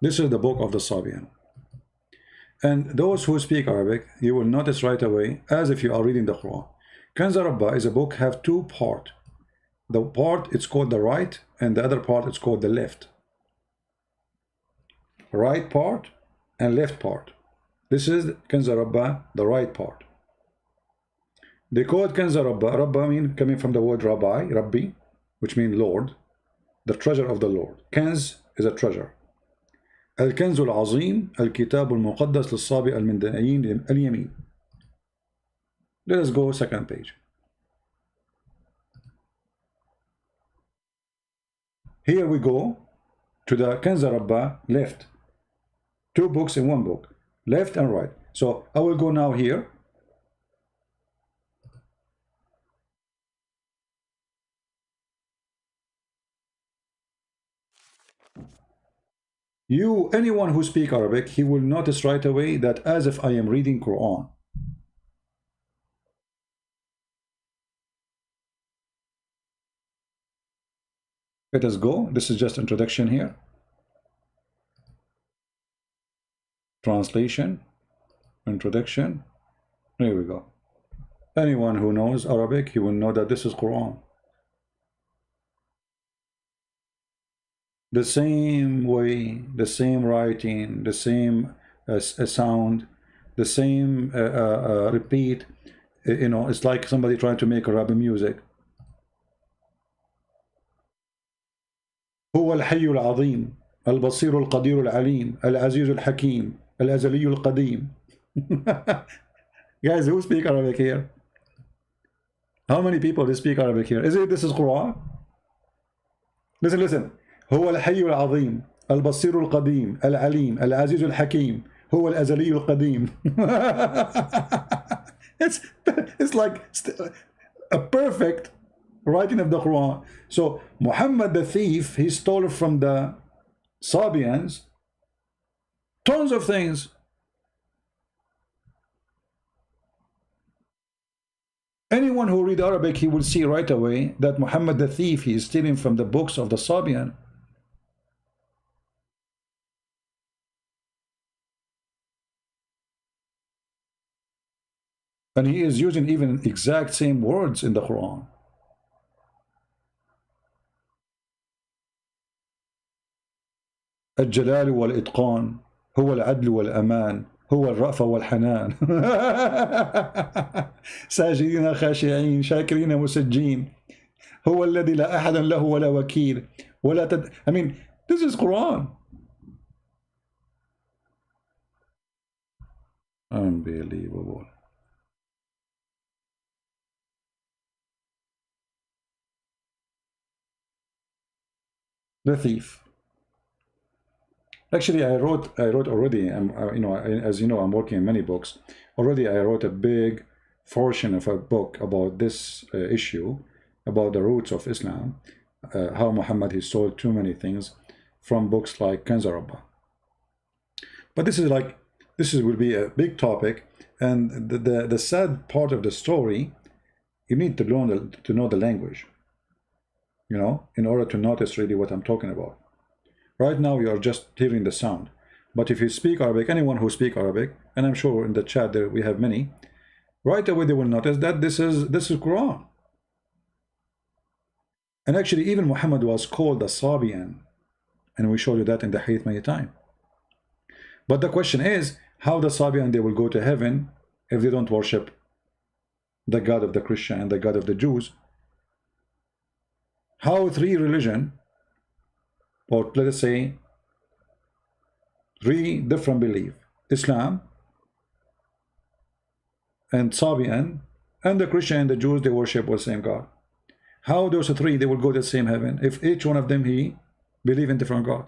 This is the book of the Sabian. And those who speak Arabic, you will notice right away, as if you are reading the Quran. Kansa Rabba is a book, have two parts. The part it's called the right, and the other part it's called the left. Right part and left part. This is Kansa Rabba, the right part. They call it Kansa Rabba. Rabba mean coming from the word Rabbi, which means Lord, the treasure of the Lord. Kanz is a treasure. الكنز العظيم الكتاب المقدس للصابئ المندائين اليمين. Let us go second page. Here we go to the Kansa Rabba left. Two books in one book, left and right. So I will go now here. Anyone who speaks Arabic, he will notice right away that as if I am reading Quran. Let us go. This is just introduction here. Translation, introduction. Here we go. Anyone who knows Arabic, he will know that this is Quran. The same way, the same writing, the same sound, the same repeat. You know, it's like somebody trying to make a rabba music. هو الحي العظيم البصير القدير العليم العزيز الحكيم الأزلي القديم. Guys, who speak Arabic here? How many people speak Arabic here? This is Quran? Listen. هو الحي العظيم البصير القديم العليم العزيز الحكيم هو الأزلي القديم. It's like a perfect writing of the Quran. So Muhammad the thief, he stole from the Sabians tons of things. Anyone who read Arabic, he will see right away that Muhammad the thief, he is stealing from the books of the Sabian. And he is using even exact same words in the Quran. الجلال والإتقان هو العدل والأمان هو الرأفة والحنان. ساجدين خاشعين شاكرين مسجين هو الذي لا أحد له ولا وكيل ولا I mean, this is Quran. Unbelievable. The thief. Actually, I wrote already. You know, as you know, I'm working on many books. Already, I wrote a big portion of a book about this issue, about the roots of Islam, how Muhammad he stole too many things from books like Kansa Rabba. But this will be a big topic, and the sad part of the story, you need to learn to know the language, you know, in order to notice really what I'm talking about. Right now you are just hearing the sound, but if you speak Arabic, anyone who speaks Arabic, and I'm sure in the chat there we have many, right away they will notice that this is Quran. And actually even Muhammad was called a Sabian, and we showed you that in the hadith many times. But the question is, how the Sabian they will go to heaven if they don't worship the God of the Christian and the God of the Jews? How three religion, or let us say three different beliefs, Islam and Sabian and the Christian and the Jews, they worship the same God. How those three they will go to the same heaven if each one of them he believe in different God?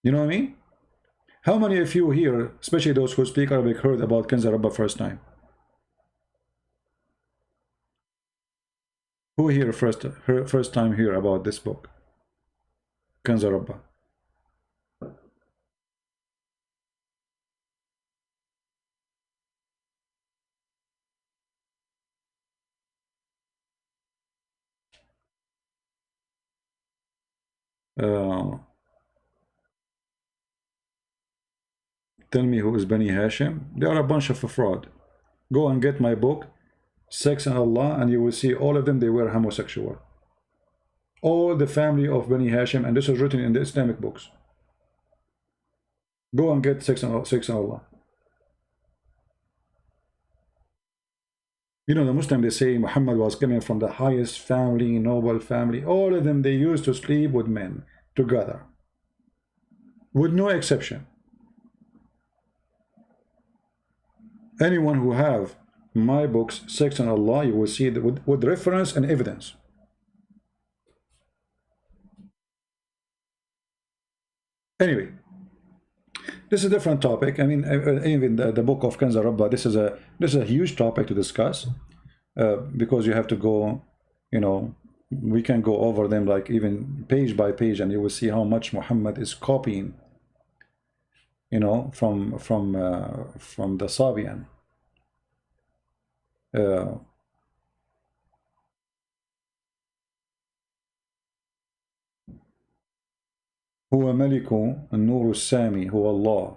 You know what I mean? How many of you here, especially those who speak Arabic, heard about Kansa Rabba first time? Who here first time hear about this book, Kansa Rabba? Uh, tell me who is Bani Hashim. They are a bunch of fraud. Go and get my book, Sex and Allah, and you will see all of them, they were homosexual. All the family of Bani Hashim, and this is written in the Islamic books. Go and get Sex and Allah. You know, the Muslim, they say Muhammad was coming from the highest family, noble family. All of them, they used to sleep with men together, with no exception. Anyone who have my books, Sex and Allah, you will see that with reference and evidence. Anyway, this is a different topic. I mean, even the book of Kansa Rabba, this is a huge topic to discuss, because you have to go, you know, we can go over them like even page by page, and you will see how much Muhammad is copying, you know, from the Sabian. هو ملك النور السامي هو الله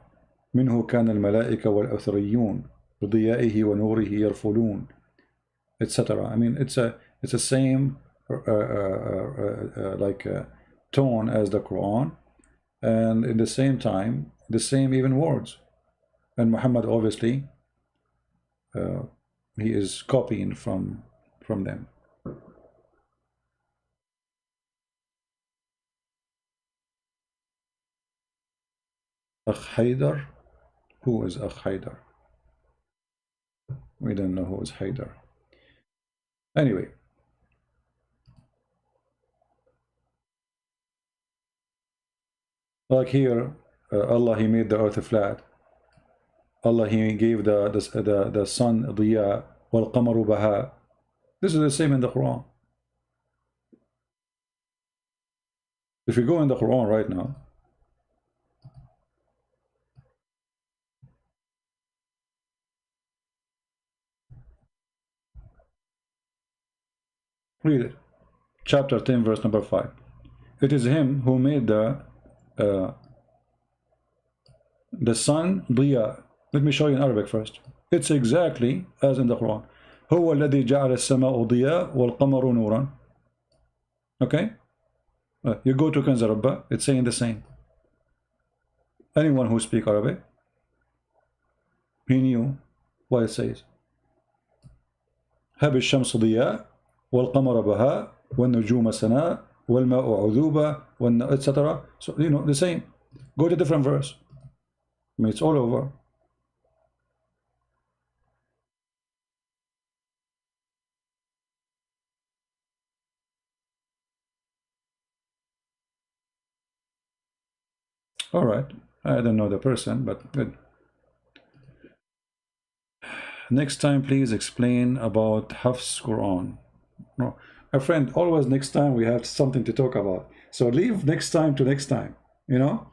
منه كان الملائكة والأثريون بضيائه ونوره يرفلون, etc. I mean, it's a same tone as the Quran, and in the same time the same even words. And Muhammad obviously he is copying from them. Akh Haydar? Who is Akh Haydar? We don't know who is Haydar. Anyway, like here, Allah, he made the earth flat. Allah, he gave the sun diya wal qamaru baha. This is the same in the Quran. If you go in the Quran right now, read it. Chapter 10, verse number 5. It is him who made the sun diya. Let me show you in Arabic first. It's exactly as in the Quran. هو الذي جعل السماء ضياء والقمر نورا. Okay? You go to Kansa Rabba, it's saying the same. Anyone who speaks Arabic, he knew what it says. هب الشمس ضياء والقمر بهاء والنجوم سناء والماء عذوبة etc. So, you know, the same. Go to different verse. I mean, it's all over. All right. I don't know the person, but good. Next time, please explain about Hafs Quran. No, my friend, always next time we have something to talk about. So leave next time to next time, you know?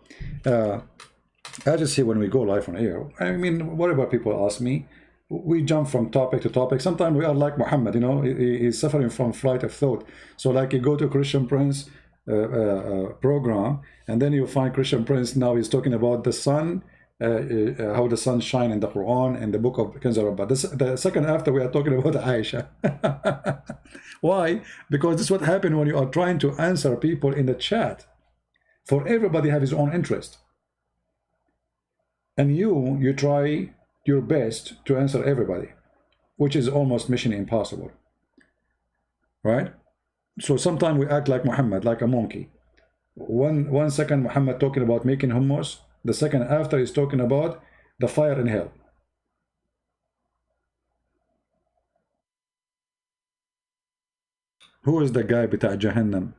I just say when we go live on air, I mean, whatever people ask me, we jump from topic to topic. Sometimes we are like Muhammad, you know, he's suffering from flight of thought. So like you go to Christian Prince program, and then you find Christian Prince, now he's talking about the sun, how the sun shine in the Quran and the book of Kansa Rabba. The second after we are talking about Aisha. Why? Because this is what happened when you are trying to answer people in the chat. For everybody have his own interest. And you try your best to answer everybody, which is almost mission impossible. Right? So sometimes we act like Muhammad, like a monkey. One second Muhammad talking about making hummus, the second after he's talking about the fire in hell. Who is the guy bita Jahannam?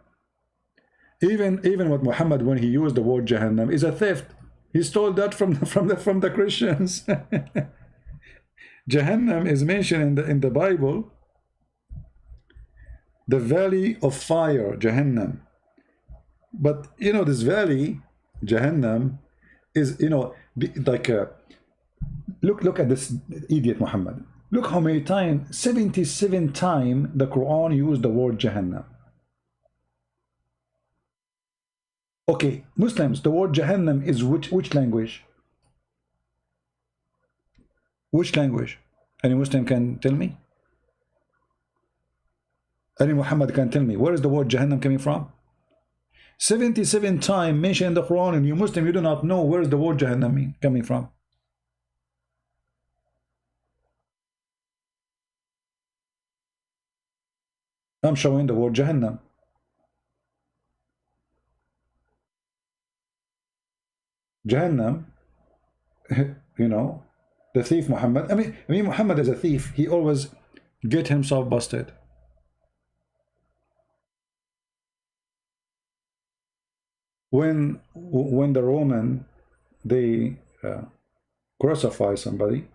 Even with Muhammad, when he used the word Jahannam, is a theft. He stole that from the Christians. Jahannam is mentioned in the Bible, the valley of fire, Jahannam. But you know, this valley, Jahannam, is, you know, like look at this idiot Muhammad. Look how many times, 77 times the Quran used the word Jahannam. Okay, Muslims, the word Jahannam is which language? Which language? Any Muslim can tell me? Any Muhammad can tell me, where is the word Jahannam coming from? 77 times mentioned in the Quran, and you Muslim, you do not know where is the word Jahannam coming from. I'm showing the word Jahannam. Jahannam, you know, the thief Muhammad. I mean Muhammad is a thief. He always get himself busted. When the Roman, they crucify somebody,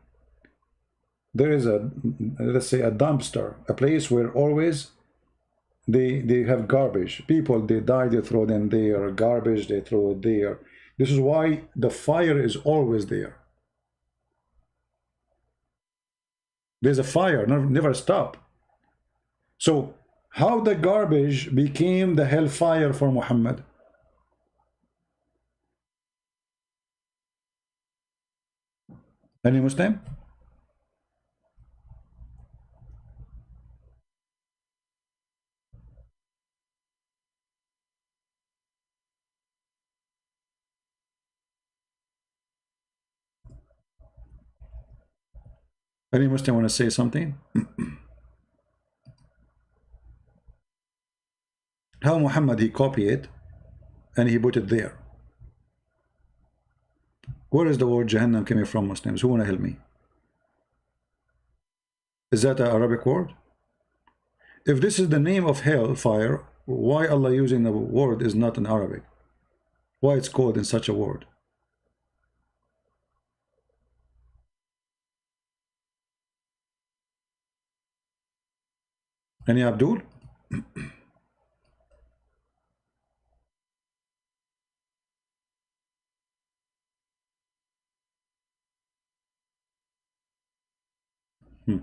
there is a, let's say, a dumpster, a place where always they have garbage. People, they die, they throw them there. Garbage, they throw it there. This is why the fire is always there. There's a fire, never stop. So how the garbage became the hellfire for Muhammad? Any Muslim? Any Muslim want to say something? How Muhammad, he copied it and he put it there. Where is the word Jahannam coming from, Muslims? Who want to help me? Is that an Arabic word? If this is the name of hell, fire, why Allah using the word is not in Arabic? Why it's called in such a word? Any Abdul? Hmm.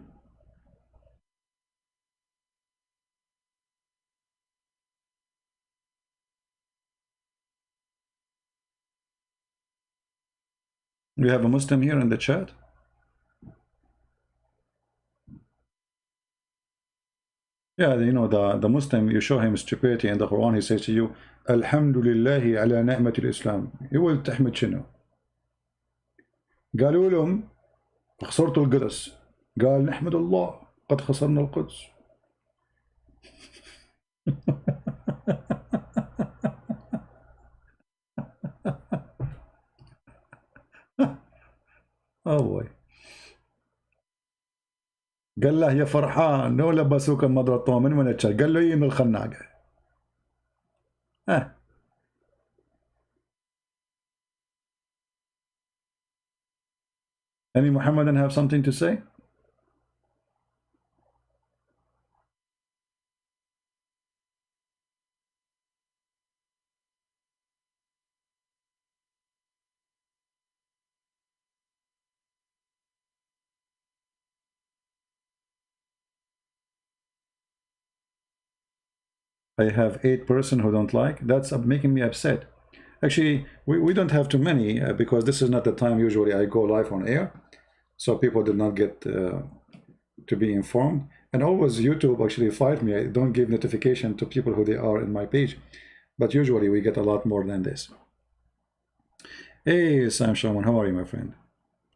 We have a Muslim here in the chat. Yeah, you know, the Muslim, you show him stupidity in the Quran, he says to you, Alhamdulillahi ala ni'matil Islam. يقول تحمد شنو؟ قالوا لهم خسرتوا القدس. قال نحمد الله قد خسرنا القدس. Oh boy. قال له يا فرحان لو لبسوك المضرة من وين تشال؟ قال له يي من الخناقة. Any Muhammadan have something to say? I have 8 person who don't like. That's making me upset. Actually, we don't have too many because this is not the time usually I go live on air. So people did not get to be informed. And always YouTube actually fight me. I don't give notification to people who they are in my page. But usually we get a lot more than this. Hey, Sam Shaman, how are you, my friend?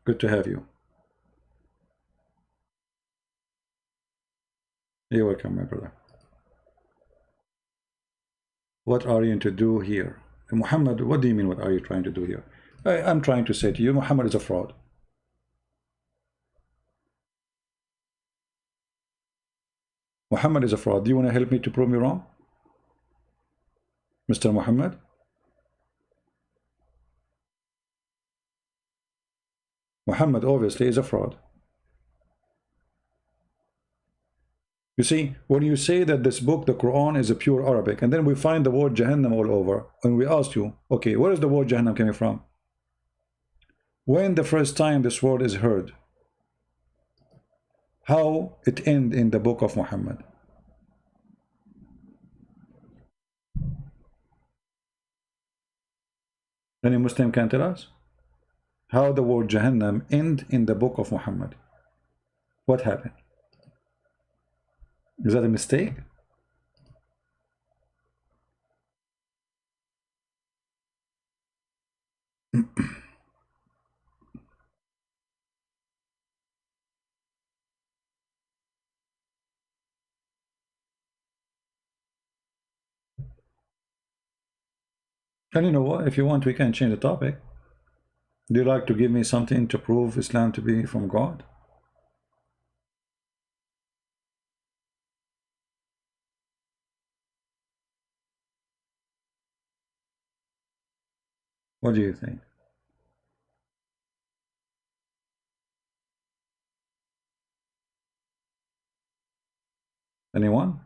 Good to have you. You're welcome, my brother. What are you to do here? Muhammad, what do you mean, what are you trying to do here? I'm trying to say to you, Muhammad is a fraud. Muhammad is a fraud. Do you want to help me to prove me wrong? Mr. Muhammad? Muhammad obviously is a fraud. You see, when you say that this book, the Quran, is a pure Arabic, and then we find the word Jahannam all over, and we ask you, okay, where is the word Jahannam coming from? When the first time this word is heard? How it end in the book of Muhammad? Any Muslim can tell us how the word Jahannam end in the book of Muhammad? What happened? Is that a mistake? And you know what? If you want, we can change the topic. Do you like to give me something to prove Islam to be from God? What do you think? Anyone?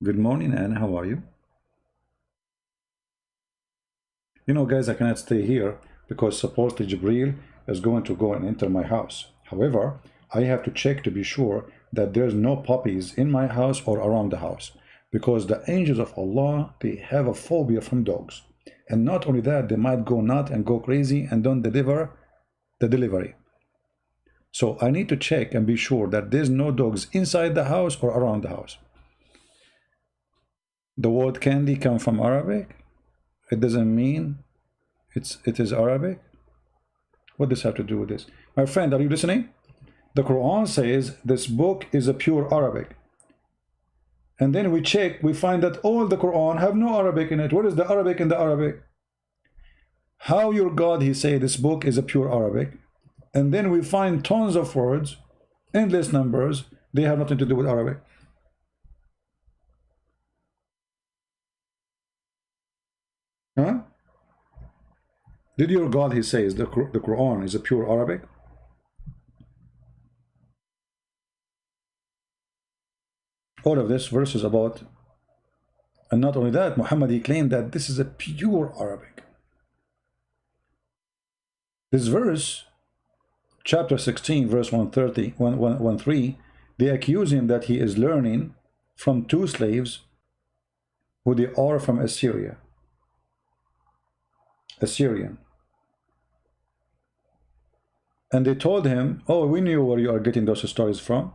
Good morning, Anne. How are you? You know, guys, I cannot stay here because supposedly Jibril is going to go and enter my house. However, I have to check to be sure that there's no puppies in my house or around the house, because the angels of Allah, they have a phobia from dogs. And not only that, they might go nut and go crazy and don't deliver the delivery. So I need to check and be sure that there's no dogs inside the house or around the house. The word candy comes from Arabic. It doesn't mean it is Arabic. What does have to do with this? My friend, are you listening? The Quran says this book is a pure Arabic. And then we check, we find that all the Quran have no Arabic in it. What is the Arabic in the Arabic? How your God, he say this book is a pure Arabic. And then we find tons of words, endless numbers, they have nothing to do with Arabic. Huh? Did your God, he says the Quran is a pure Arabic? All of this verse is about, and not only that, Muhammad, he claimed that this is a pure Arabic. This verse, chapter 16, verse 130, 113, they accuse him that he is learning from two slaves who they are from Assyria. Assyrian. And they told him, oh, we knew where you are getting those stories from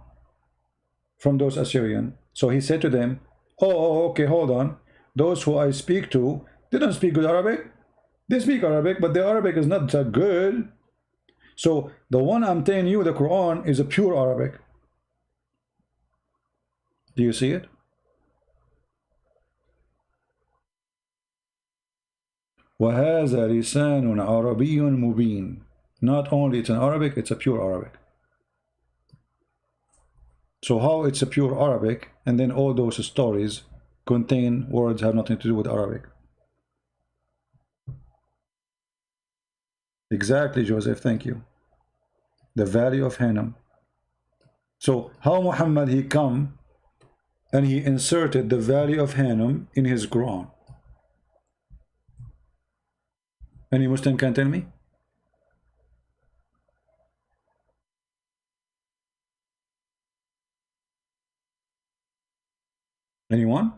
those Assyrian. So he said to them, okay, hold on. Those who I speak to, they don't speak good Arabic. They speak Arabic, but their Arabic is not that good. So the one I'm telling you, the Quran, is a pure Arabic. Do you see it? وَهَذَا لِسَانٌ عَرَبِيٌّ مُبِينٌ. Not only it's an Arabic, it's a pure Arabic. So how it's a pure Arabic, and then all those stories contain words have nothing to do with Arabic? Exactly, Joseph, thank you. The Valley of Hinnom. So how Muhammad, he come and he inserted the Valley of Hinnom in his Quran? Any Muslim can tell me? Anyone?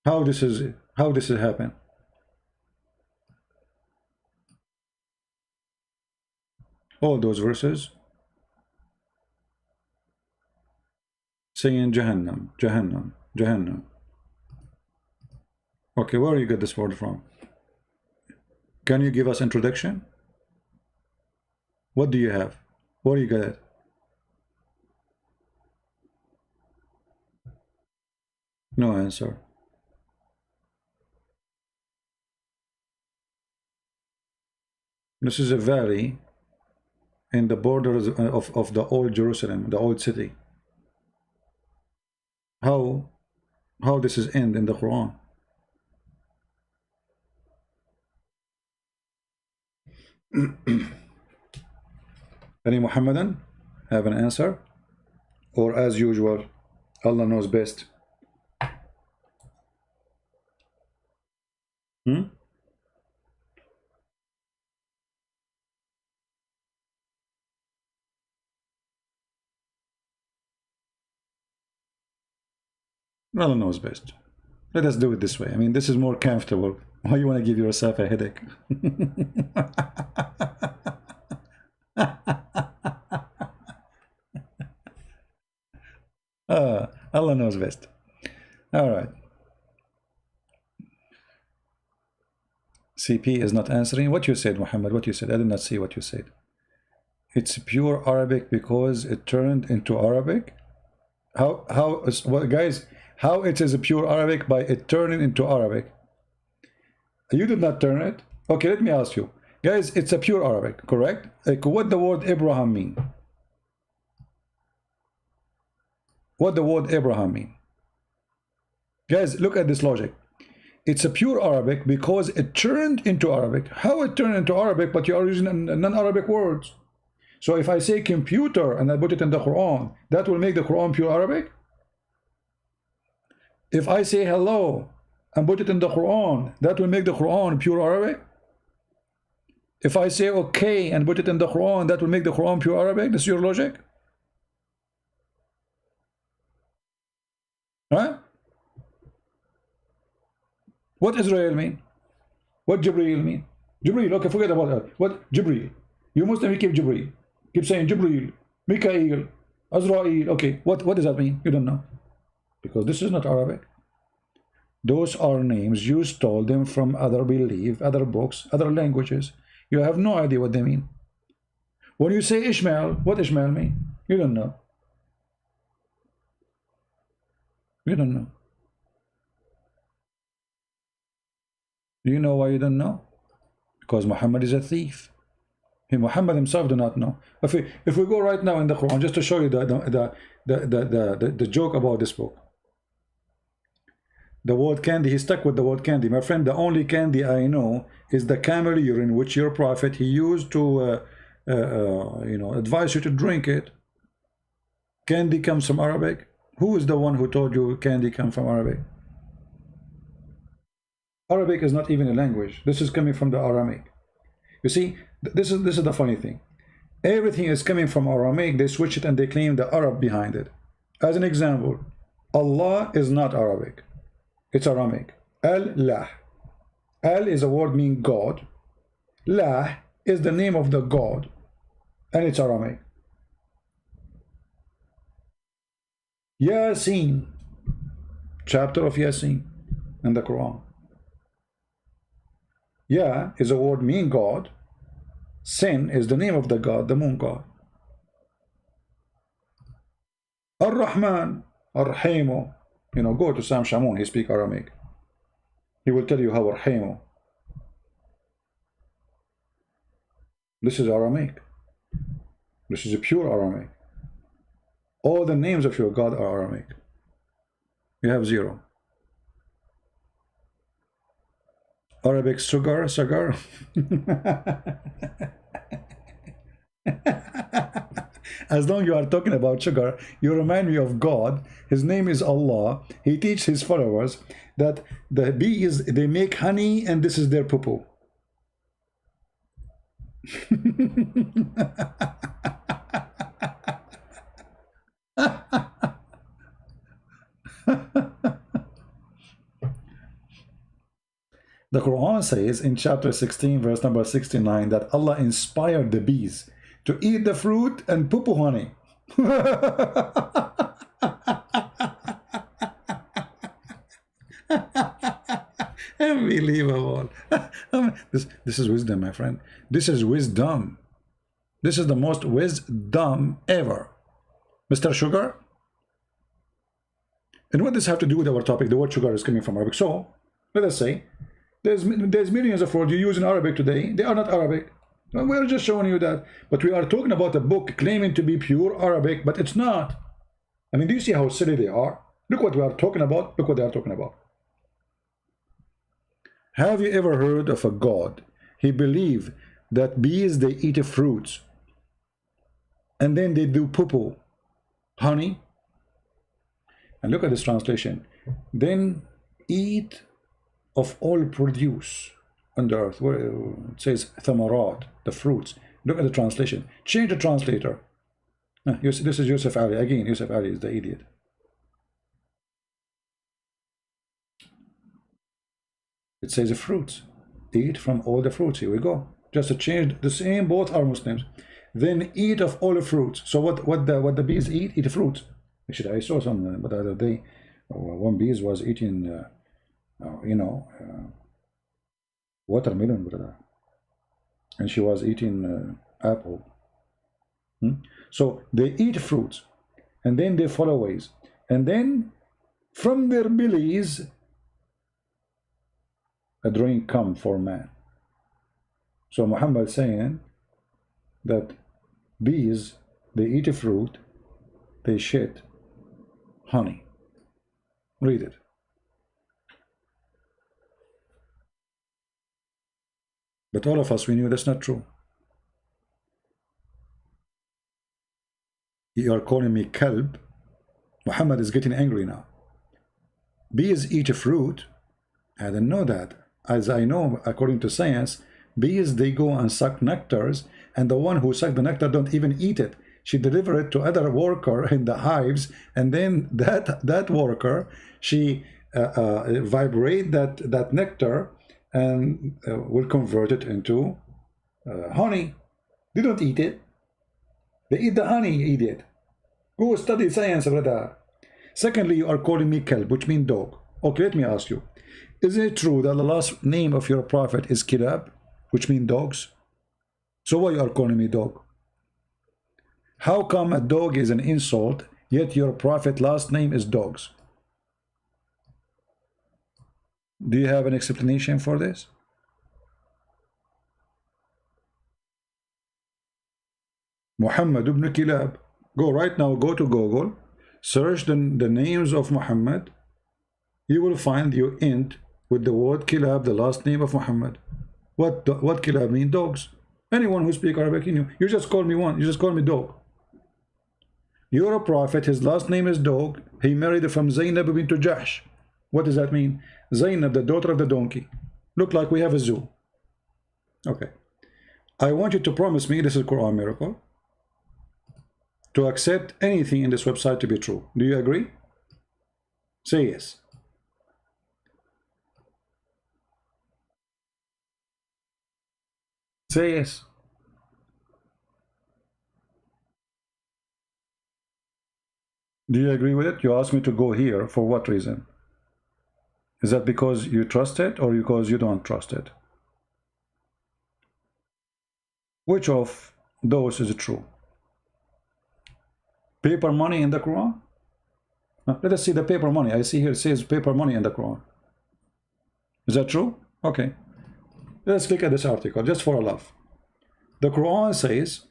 How this happen? All those verses saying Jahannam, Jahannam, Jahannam. Okay, where you get this word from? Can you give us introduction? What do you have? Where you get it? No answer. This is a valley in the borders of the old Jerusalem, the old city. How this is end in the Quran? Any Muhammadan have an answer? Or as usual, Allah knows best? Hmm? Allah knows best. Let us do it this way. I mean, this is more comfortable. Why you want to give yourself a headache? Allah knows best. All right. CP is not answering. What you said, Muhammad? What you said? I did not see what you said. It's pure Arabic because it turned into Arabic. Well, guys, how it is a pure Arabic by it turning into Arabic? You did not turn it. Okay, let me ask you, guys. It's a pure Arabic, correct? Like, what the word Abraham mean? What the word Abraham mean? Guys, look at this logic. It's a pure Arabic because it turned into Arabic. How it turned into Arabic, but you are using non-Arabic words? So if I say computer and I put it in the Quran, that will make the Quran pure Arabic? If I say hello and put it in the Quran, that will make the Quran pure Arabic? If I say okay and put it in the Quran, that will make the Quran pure Arabic? This is your logic? Huh? What Israel mean? What Jibreel mean? Jibreel, okay, forget about that. What Jibreel? You Muslim, you keep Jibreel. Keep saying Jibreel, Mikael, Azrael. Okay, what does that mean? You don't know. Because this is not Arabic. Those are names. You stole them from other belief, other books, other languages. You have no idea what they mean. When you say Ishmael, what Ishmael mean? You don't know. You don't know. Do you know why you don't know? Because Muhammad is a thief. Muhammad himself do not know. If we go right now in the Quran, just to show you the joke about this book. The word candy, he stuck with the word candy. My friend, the only candy I know is the camel urine, which your prophet, he used to advise you to drink it. Candy comes from Arabic. Who is the one who told you candy comes from Arabic? Arabic is not even a language. This is coming from the Aramaic. You see, this is the funny thing. Everything is coming from Aramaic. They switch it and they claim the Arab behind it. As an example, Allah is not Arabic. It's Aramaic. Al-Lah. Al is a word meaning God. Lah is the name of the God. And it's Aramaic. Yasin. Chapter of Yasin in the Quran. Ya is a word meaning God. Sin is the name of the God, the moon God. Ar-Rahman, Ar-Rahimu. Go to Sam Shamoun, he speaks Aramaic. He will tell you how Ar-Rahimu. This is Aramaic. This is a pure Aramaic. All the names of your God are Aramaic. You have zero. Arabic sugar. As long as you are talking about sugar, you remind me of God. His name is Allah. He teaches his followers that the bees, they make honey and this is their poo-poo. The Quran says in chapter 16 verse number 69 that Allah inspired the bees to eat the fruit and poo-poo honey. Unbelievable. This is wisdom, my friend. This is wisdom. This is the most wisdom ever. Mr. Sugar? And what does this have to do with our topic? The word sugar is coming from Arabic. So, let us say, there's millions of words you use in Arabic today. They are not Arabic. We're just showing you that. But we are talking about a book claiming to be pure Arabic, but it's not. I mean, do you see how silly they are? Look what we are talking about. Look what they are talking about. Have you ever heard of a God? He believed that bees, they eat fruits. And then they do poo-poo, honey. And look at this translation. Then eat of all produce on the earth, where it says thamarat, the fruits. Look at the translation. Change the translator. This is Yusuf Ali. Again, Yusuf Ali is the idiot. It says fruits. Eat from all the fruits. Here we go. Just to change the same, both are Muslims. Then eat of all the fruits. So what the bees eat? Eat fruits. Actually, I saw some the other day. One bee was eating, watermelon, brother, and she was eating apple. So they eat fruits, and then they follow ways, and then from their bellies a drink come for man. So Muhammad saying that bees, they eat a fruit, they shit honey. Read it. But all of us, we knew that's not true. You are calling me kalb. Muhammad is getting angry now. Bees eat a fruit. I didn't know that. As I know, according to science, bees, they go and suck nectars, and the one who suck the nectar don't even eat it. She deliver it to other worker in the hives, and then that worker, she vibrate that nectar and will convert it into honey. They don't eat it. They eat the honey, idiot. Go study science, brother. Secondly, you are calling me kalb, which means dog. Okay, let me ask you. Isn't it true that the last name of your prophet is kilab, which means dogs? So why you are calling me dog? How come a dog is an insult, yet your prophet last name is dogs? Do you have an explanation for this? Muhammad ibn Kilab. Go right now, go to Google, search the names of Muhammad. You will find you end with the word Kilab, the last name of Muhammad. What Kilab mean? Dogs. Anyone who speaks Arabic, you just call me one. You just call me dog. You're a prophet. His last name is dog. He married from Zainab bint Jahsh. What does that mean? Zainab, the daughter of the donkey. Look like we have a zoo. Okay. I want you to promise me, this is Quran miracle, to accept anything in this website to be true. Do you agree? Say yes. Say yes. Do you agree with it? You asked me to go here for what reason? Is that because you trust it or because you don't trust it? Which of those is true? Paper money in the Quran? Let us see the paper money. I see here it says paper money in the Quran. Is that true? Okay. Let's look at this article just for a laugh. The Quran says,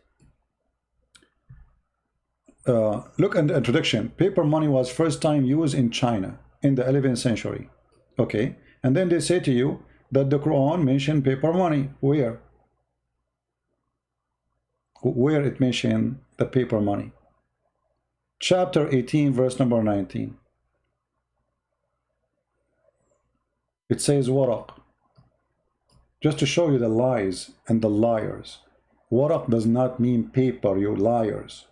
look at the introduction. Paper money was first time used in China in the 11th century. Okay. And then they say to you that the Quran mentioned paper money. Where? Where it mentioned the paper money? Chapter 18, verse number 19. It says waraq. Just to show you the lies and the liars. Waraq does not mean paper, you liars.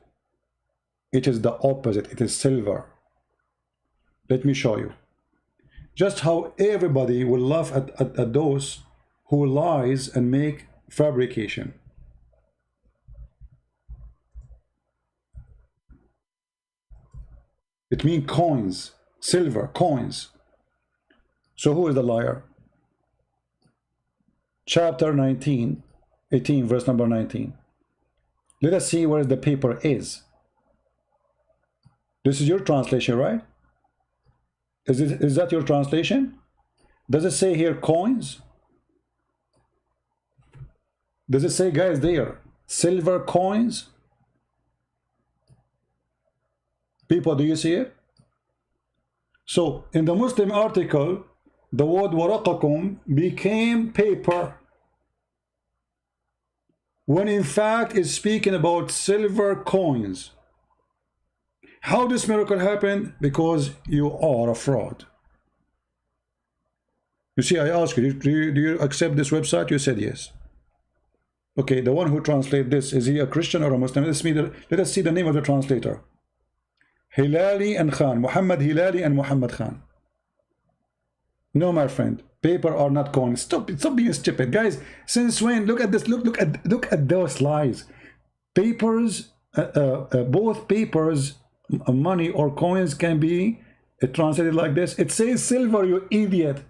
It is the opposite. It is silver. Let me show you. Just how everybody will laugh at those who lies and make fabrication. It means coins, silver, coins. So who is the liar? Chapter 19, 18, verse number 19. Let us see where the paper is. This is your translation, right? Is that your translation? Does it say here coins? Does it say, guys, there, silver coins? People, do you see it? So, in the Muslim article, the word waraqakum became paper, when in fact it's speaking about silver coins. How this miracle happened? Because you are a fraud. You see, I asked you, do you accept this website? You said yes. Okay, the one who translates this, is he a Christian or a Muslim? Let us see the name of the translator. Hilali and Khan. Muhammad Hilali and Muhammad Khan. No, my friend. Paper are not coin. Stop being stupid, guys. Since when? Look at this. Look at those lies. Papers, both papers, money or coins can be translated like this. It says silver, you idiot.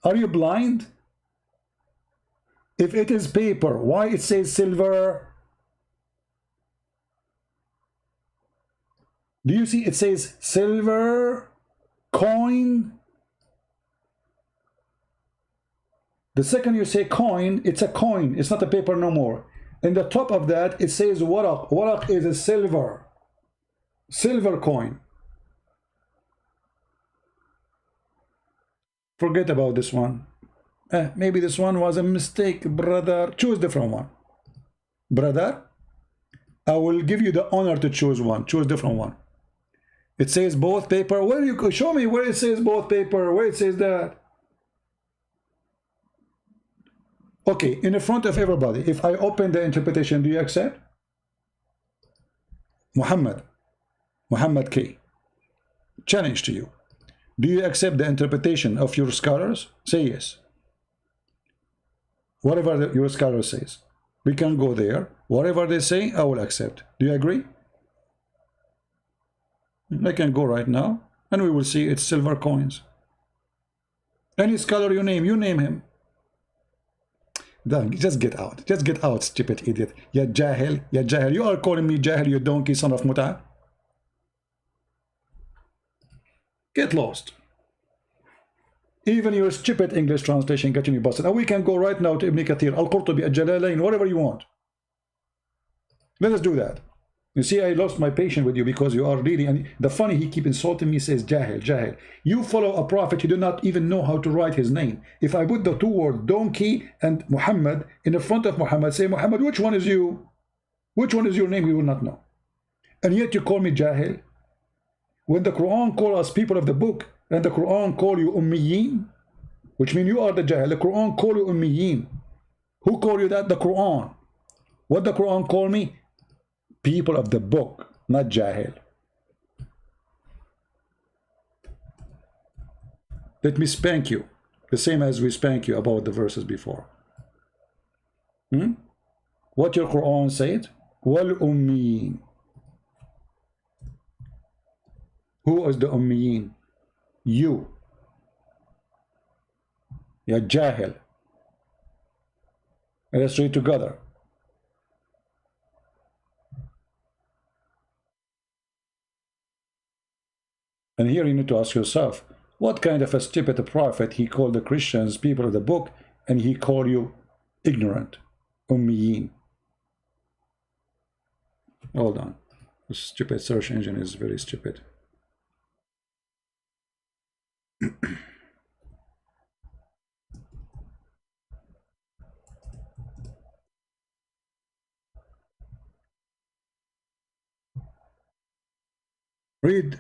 Are you blind? If it is paper, why it says silver? Do you see it says silver coin? The second you say coin, it's a coin. It's not a paper no more. In the top of that, it says waraq. Waraq is a silver coin. Forget about this one. Maybe this one was a mistake, brother. Choose different one. Brother, I will give you the honor to choose one. Choose different one. It says both paper. Where you show me where it says both paper? Where it says that? Okay, in the front of everybody, if I open the interpretation, do you accept? Muhammad K. Challenge to you. Do you accept the interpretation of your scholars? Say yes. Whatever your scholar says. We can go there. Whatever they say, I will accept. Do you agree? I can go right now, and we will see it's silver coins. Any scholar you name him. Then just get out. Just get out, stupid idiot. Ya jahil, ya jahil. You are calling me jahil, you donkey son of muta. Get lost. Even your stupid English translation getting you busted. And we can go right now to Ibn Kathir, Al-Qurtubi, Al-Jalalain, whatever you want. Let us do that. You see, I lost my patience with you because you are really, and the funny, he keep insulting me, says jahil, jahil. You follow a prophet, you do not even know how to write his name. If I put the two words donkey and Muhammad in the front of Muhammad, say, Muhammad, which one is you? Which one is your name? We will not know. And yet you call me jahil. When the Quran calls us people of the book, and the Quran call you ummiyin, which means you are the jahil. The Quran call you ummiyin. Who call you that? The Quran. What the Quran call me? People of the book, not jahil. Let me spank you, the same as we spank you about the verses before. What your Quran said? Wal ummiyin. Who is the ummiyin? You. Ya jahil. Let's read together. And here you need to ask yourself, what kind of a stupid prophet he called the Christians people of the book, and he called you ignorant, ummiyin. Hold on. The stupid search engine is very stupid. Read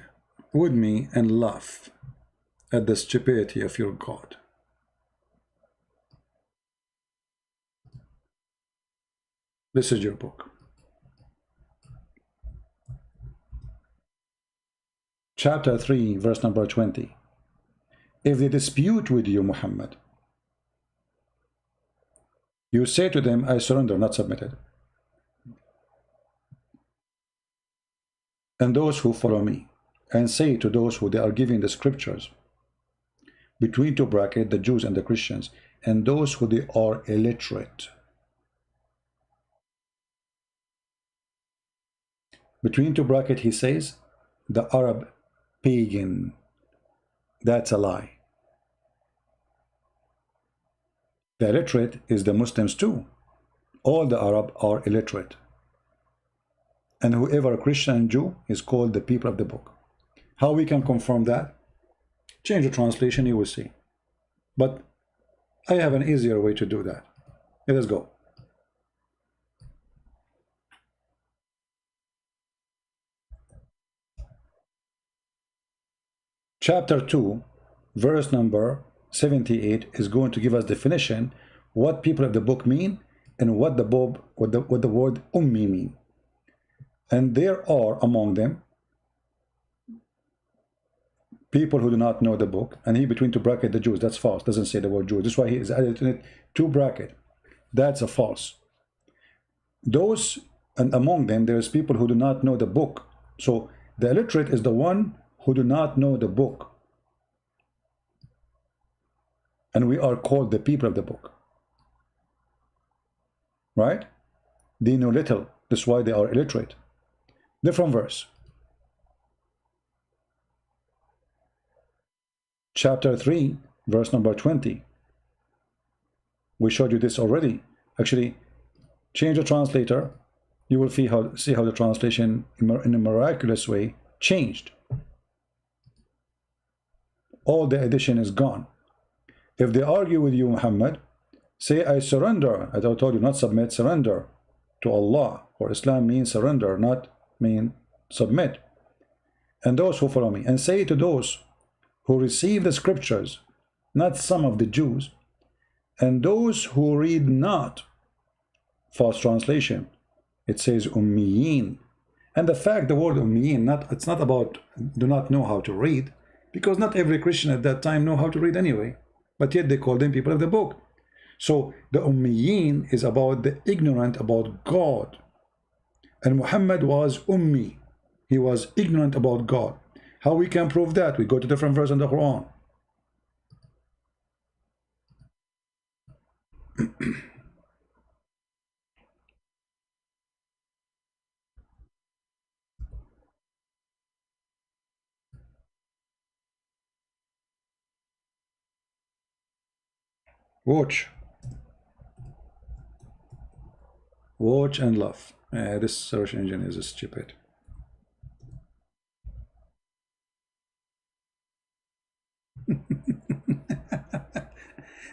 with me and laugh at the stupidity of your God. This is your book. Chapter 3, verse number 20. If they dispute with you, Muhammad, you say to them, I surrender, not submitted. And those who follow me, and say to those who they are giving the scriptures, between two brackets, the Jews and the Christians, and those who they are illiterate. Between two brackets, he says, the Arab pagan. That's a lie. The illiterate is the Muslims too. All the Arab are illiterate. And whoever Christian and Jew is called the people of the book. How we can confirm that? Change the translation, you will see. But I have an easier way to do that. Let us go. Chapter 2, verse number 78 is going to give us definition what people of the book mean and what the word ummi mean. And there are among them people who do not know the book, and he between two bracket the Jews. That's false. Doesn't say the word Jews. That's why he is added in it two bracket. That's a false. Those, and among them there is people who do not know the book. So the illiterate is the one who do not know the book, and we are called the people of the book, right? They know little. That's why they are illiterate. Different verse. Chapter 3, verse number 20. We showed you this already. Actually, change the translator. You will see how the translation in a miraculous way changed. All the addition is gone. If they argue with you, Muhammad, say, I surrender. As I told you, not submit, surrender to Allah. For Islam means surrender, not mean submit. And those who follow me. And say to those who receive the scriptures, not some of the Jews, and those who read not, false translation, it says ummiyin. And the fact the word ummiyin, it's not about do not know how to read, because not every Christian at that time know how to read anyway, but yet they call them people of the book. So the ummiyin is about the ignorant about God, and Muhammad was ummi. He was ignorant about God. How we can prove that? We go to different verse in the Quran. Watch and love. This search engine is stupid.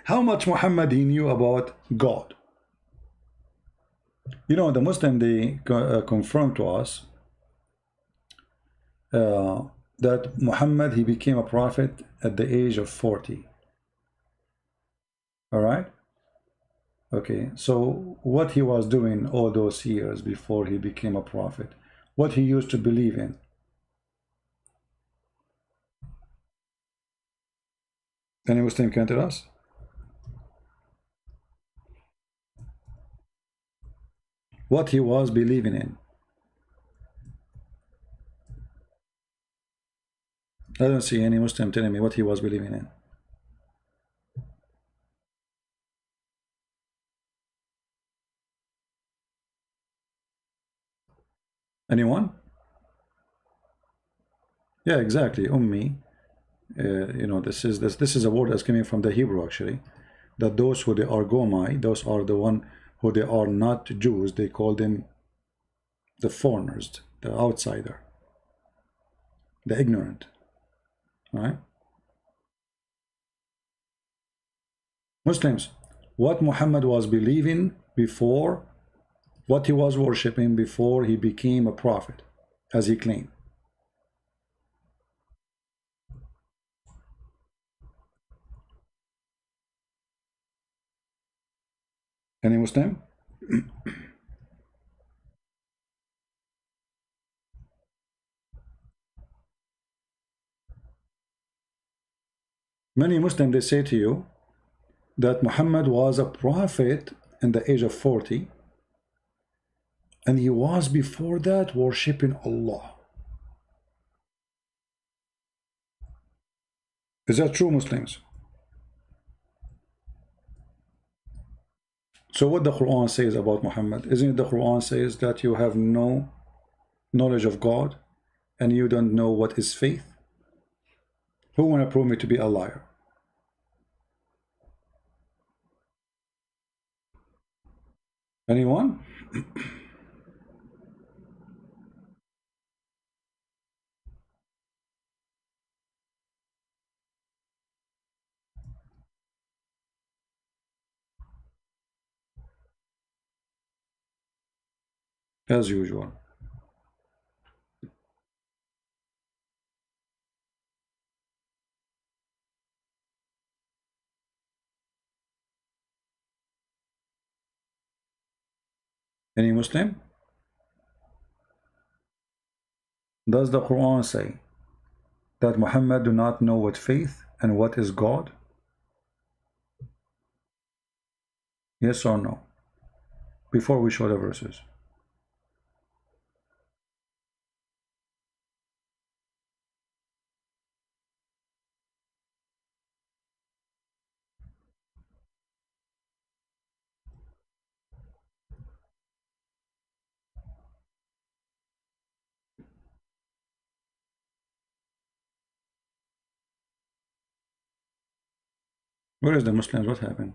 How much Muhammad he knew about God? You know, the Muslim, they confirm to us that Muhammad, he became a prophet at the age of 40. All right? Okay, so what he was doing all those years before he became a prophet, what he used to believe in. Any Muslim can tell us? What he was believing in. I don't see any Muslim telling me what he was believing in. Anyone? Yeah, exactly. Ummi. You know, this is a word that's coming from the Hebrew actually. That those who they are Gomai, those are the one who they are not Jews. They call them the foreigners, the outsider, the ignorant. Right? Muslims, what Muhammad was believing before, what he was worshipping before he became a prophet, as he claimed. Any Muslim? Many Muslims, they say to you that Muhammad was a prophet in the age of 40, and he was before that worshipping Allah. Is that true, Muslims? So what the Quran says about Muhammad, isn't it the Quran says that you have no knowledge of God and you don't know what is faith? Who want to prove me to be a liar? Anyone? As usual. Any Muslim? Does the Quran say that Muhammad do not know what faith and what is God? Yes or no? Before we show the verses. Where is the Muslims? What happened?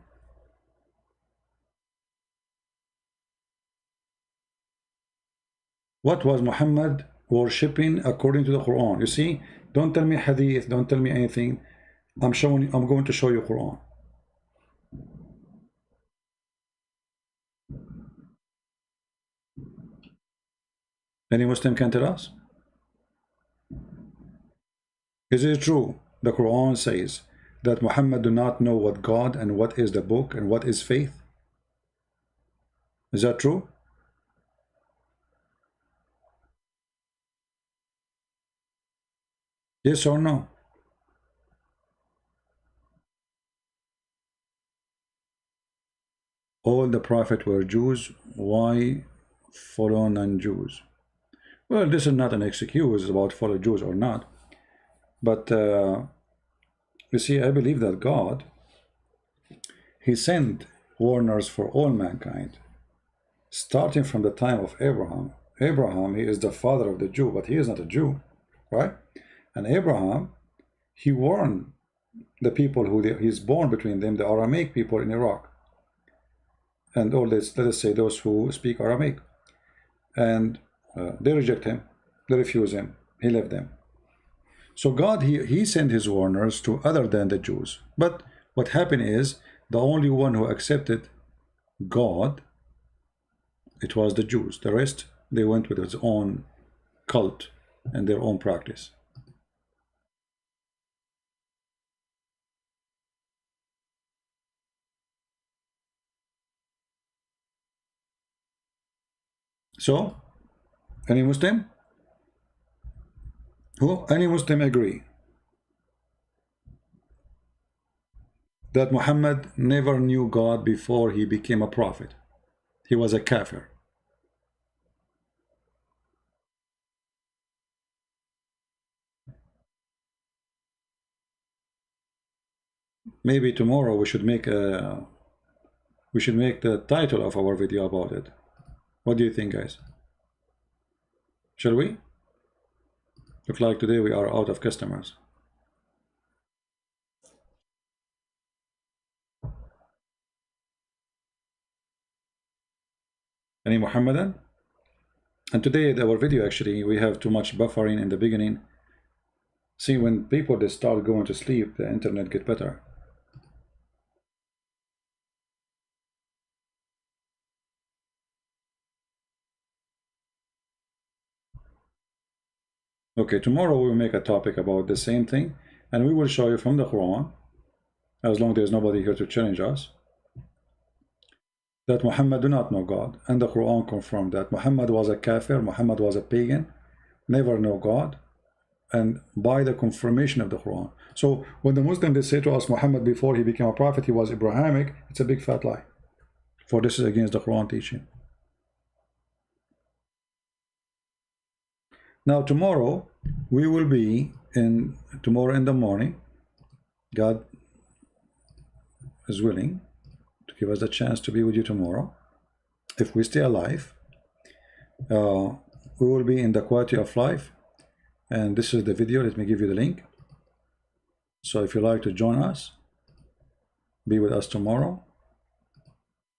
What was Muhammad worshipping according to the Quran? You see, don't tell me hadith, don't tell me anything. I'm going to show you Quran. Any Muslim can tell us? Is it true? The Quran says that Muhammad do not know what God and what is the book and what is faith. Is that true? Yes or no? All the prophets were Jews. Why follow non-Jews? Well, this is not an excuse about follow Jews or not. But you see, I believe that God, He sent warners for all mankind, starting from the time of Abraham. Abraham, he is the father of the Jew, but he is not a Jew, right? And Abraham, he warned the people who he's born between them, the Aramaic people in Iraq, and all this, let us say those who speak Aramaic, and they reject him, they refuse him, he left them. So God, he sent his warners to other than the Jews. But what happened is, the only one who accepted God, it was the Jews. The rest, they went with its own cult and their own practice. So, any Muslim? Any Muslim agree that Muhammad never knew God before he became a prophet? He was a kafir. Maybe tomorrow we should make the title of our video about it. What do you think, guys? Shall we? Look like today we are out of customers. Any Muhammadan? And today our video, actually, we have too much buffering in the beginning. See, when people they start going to sleep, the internet get better. Okay, tomorrow we'll make a topic about the same thing, and we will show you from the Quran, as long as there's nobody here to challenge us, that Muhammad do not know God, and the Quran confirmed that Muhammad was a kafir, Muhammad was a pagan, never know God, and by the confirmation of the Quran. So when the Muslims they say to us Muhammad before he became a prophet he was Abrahamic, it's a big fat lie, for this is against the Quran teaching. Now tomorrow we will be tomorrow in the morning, God is willing to give us the chance to be with you tomorrow, if we stay alive. We will be in the quality of life, and this is the video. Let me give you the link. So if you like to join us, be with us tomorrow.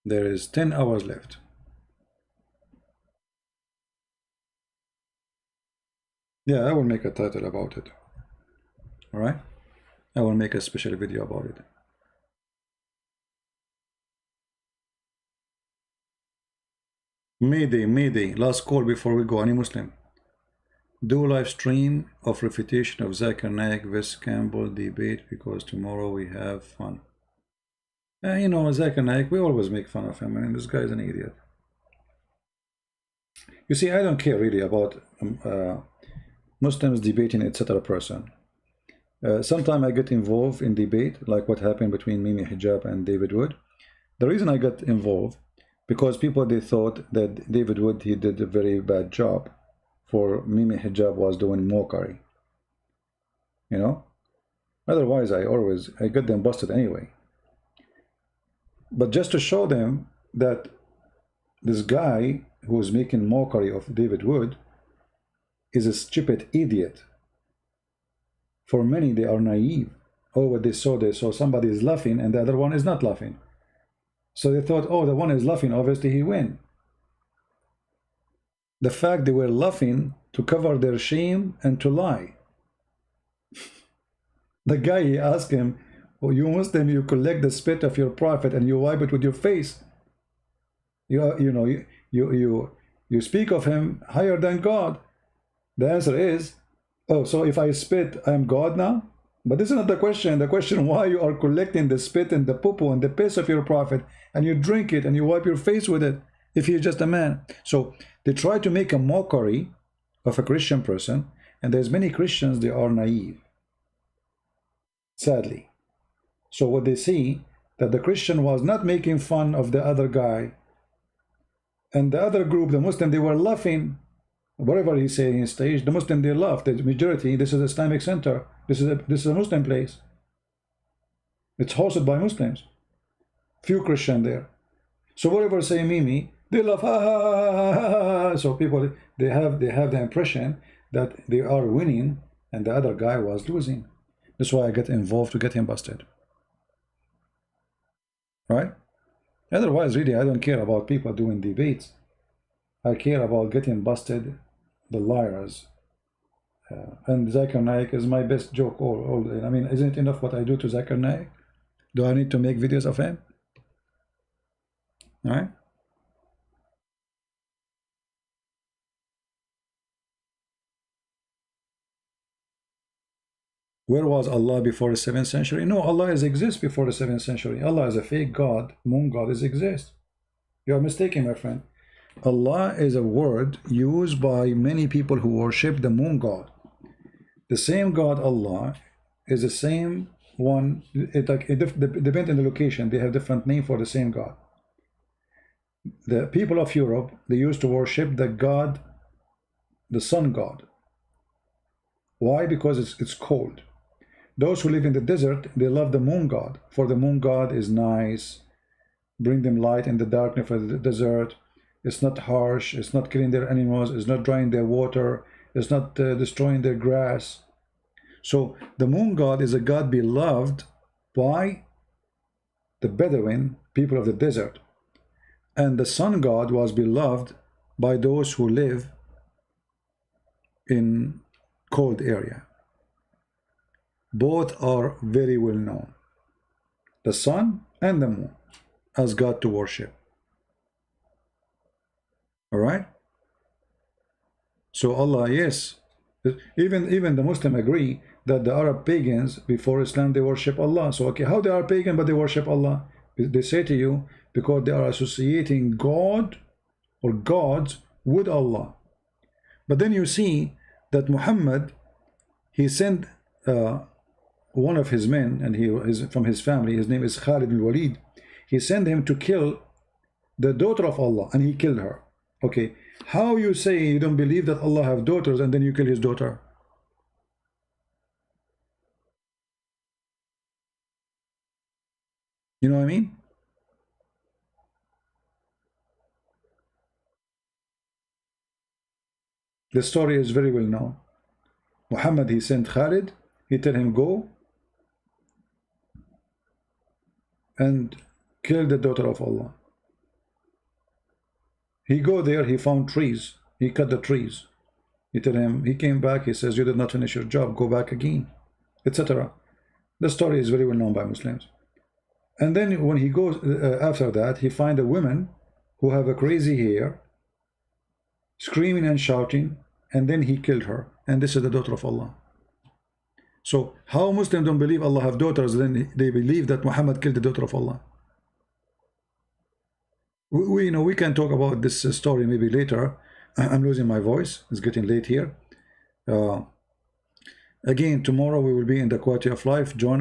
There is 10 hours left. Yeah, I will make a title about it. All right, I will make a special video about it. Mayday, last call before we go. Any Muslim? Do live stream of refutation of Zakir Naik vs Campbell debate, because tomorrow we have fun. You know, Zakir Naik, we always make fun of him. I mean, this guy is an idiot. You see, I don't care really about Muslims debating etc. person. Sometimes I get involved in debate, like what happened between Mimi Hijab and David Wood. The reason I got involved, because people, they thought that David Wood, he did a very bad job, for Mimi Hijab was doing mockery, you know. Otherwise, I get them busted anyway. But just to show them that this guy who is making mockery of David Wood is a stupid idiot. For many, they are naive. Oh, what they saw somebody is laughing and the other one is not laughing. So they thought, oh, the one is laughing, obviously he win. The fact they were laughing to cover their shame and to lie. The guy, he asked him, oh, you Muslim, you collect the spit of your prophet and you wipe it with your face. You speak of him higher than God. The answer is, oh, so if I spit, I'm God now? But this is not the question. The question, why you are collecting the spit and the poo-poo and the piss of your prophet, and you drink it and you wipe your face with it, if you're just a man. So they try to make a mockery of a Christian person, and there's many Christians, they are naive, sadly. So what they see, that the Christian was not making fun of the other guy, and the other group, the Muslim, they were laughing. Whatever he's saying on stage, the Muslim, they laugh. The majority, this is an Islamic center. This is a Muslim place. It's hosted by Muslims. Few Christian there. So whatever say Mimi, they laugh. Ha, ha, ha, ha, ha, ha. So people, they have the impression that they are winning and the other guy was losing. That's why I get involved to get him busted. Right? Otherwise, really, I don't care about people doing debates. I care about getting busted, the liars. And Zakir Naik is my best joke. I mean, isn't it enough what I do to Zakir Naik? Do I need to make videos of him? All right? Where was Allah before the 7th century? No, Allah is exist before the 7th century. Allah is a fake God. Moon God is exist. You are mistaken, my friend. Allah is a word used by many people who worship the moon god. The same God, Allah, is the same one. It depends on the location. They have different name for the same God. The people of Europe, they used to worship the God, the sun god. Why? Because it's cold. Those who live in the desert, they love the moon god, for the moon god is nice, bring them light in the darkness of the desert. It's not harsh, it's not killing their animals, it's not drying their water, it's not destroying their grass. So the moon god is a god beloved by the Bedouin, people of the desert. And the sun god was beloved by those who live in cold area. Both are very well known, the sun and the moon, as God to worship. All right? So Allah, yes, even the Muslim agree that the Arab pagans before Islam, they worship Allah. So okay, how they are pagan but they worship Allah? They say to you, because they are associating God or gods with Allah. But then you see that Muhammad, he sent one of his men, and he is from his family, his name is Khalid al-Walid. He sent him to kill the daughter of Allah, and he killed her. Okay, how you say you don't believe that Allah have daughters and then you kill his daughter? You know what I mean? The story is very well known. Muhammad, he sent Khalid, he tell him go and kill the daughter of Allah. He go there, he found trees, he cut the trees. He tell him, he came back, he says, you did not finish your job, go back again, etc. The story is very well known by Muslims. And then when he goes after that, he find a woman who have a crazy hair, screaming and shouting, and then he killed her. And this is the daughter of Allah. So how Muslims don't believe Allah have daughters, then they believe that Muhammad killed the daughter of Allah? We can talk about this story maybe later. I'm losing my voice. It's getting late here. Again, tomorrow we will be in the quality of life. Join us.